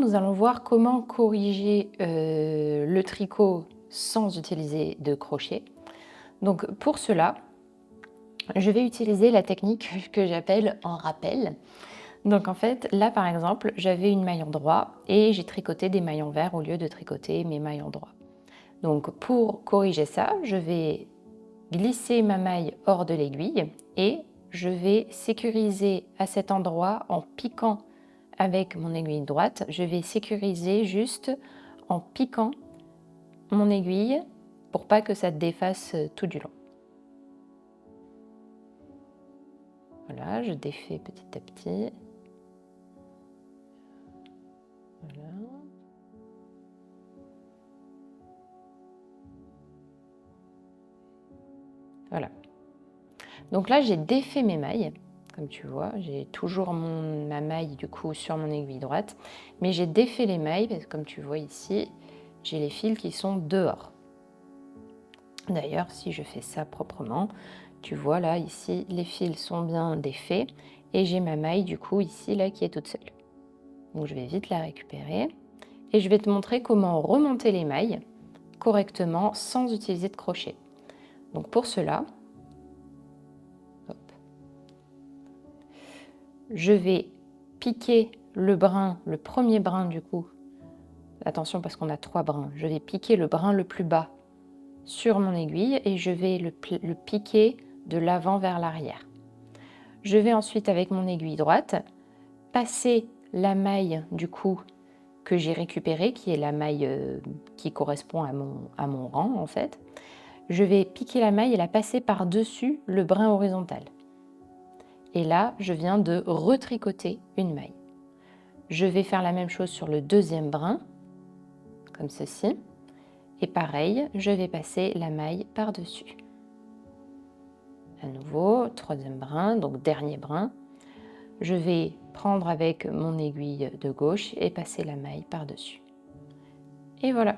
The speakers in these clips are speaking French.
Nous allons voir comment corriger le tricot sans utiliser de crochet. Donc pour cela, je vais utiliser la technique que j'appelle en rappel. Donc en fait, là par exemple, j'avais une maille en droit et j'ai tricoté des mailles en vert au lieu de tricoter mes mailles en droit. Donc pour corriger ça, je vais glisser ma maille hors de l'aiguille et je vais sécuriser à cet endroit en piquant avec mon aiguille droite. Je vais sécuriser juste en piquant mon aiguille pour pas que ça défasse tout du long. Voilà, je défais petit à petit. Voilà. Voilà. Donc là, j'ai défait mes mailles. Comme tu vois, j'ai toujours ma maille du coup sur mon aiguille droite, mais j'ai défait les mailles parce que comme tu vois ici, j'ai les fils qui sont dehors. D'ailleurs, si je fais ça proprement, tu vois là, ici, les fils sont bien défaits et j'ai ma maille du coup ici, là, qui est toute seule. Donc je vais vite la récupérer et je vais te montrer comment remonter les mailles correctement sans utiliser de crochet. Donc pour cela, hop, je vais piquer le brin, le premier brin du coup. Attention parce qu'on a 3 brins. Je vais piquer le brin le plus bas sur mon aiguille et je vais le piquer de l'avant vers l'arrière. Je vais ensuite avec mon aiguille droite passer la maille du coup que j'ai récupérée, qui est la maille qui correspond à mon rang en fait. Je vais piquer la maille et la passer par-dessus le brin horizontal. Et là, je viens de retricoter une maille. Je vais faire la même chose sur le deuxième brin, comme ceci. Et pareil, je vais passer la maille par-dessus. À nouveau, troisième brin, donc dernier brin. Je vais prendre avec mon aiguille de gauche et passer la maille par-dessus. Et voilà.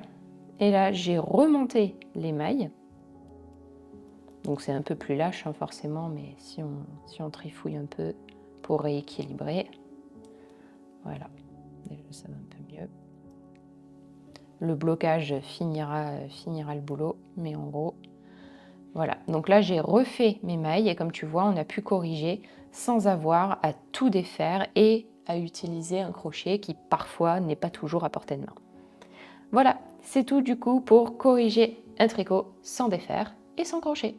Et là, j'ai remonté les mailles. Donc c'est un peu plus lâche hein, forcément, mais si on trifouille un peu pour rééquilibrer, voilà. Déjà ça va un peu mieux. Le blocage finira le boulot, mais en gros, voilà. Donc là, j'ai refait mes mailles et comme tu vois, on a pu corriger sans avoir à tout défaire et à utiliser un crochet qui parfois n'est pas toujours à portée de main. Voilà, c'est tout du coup pour corriger un tricot sans défaire et sans crochet.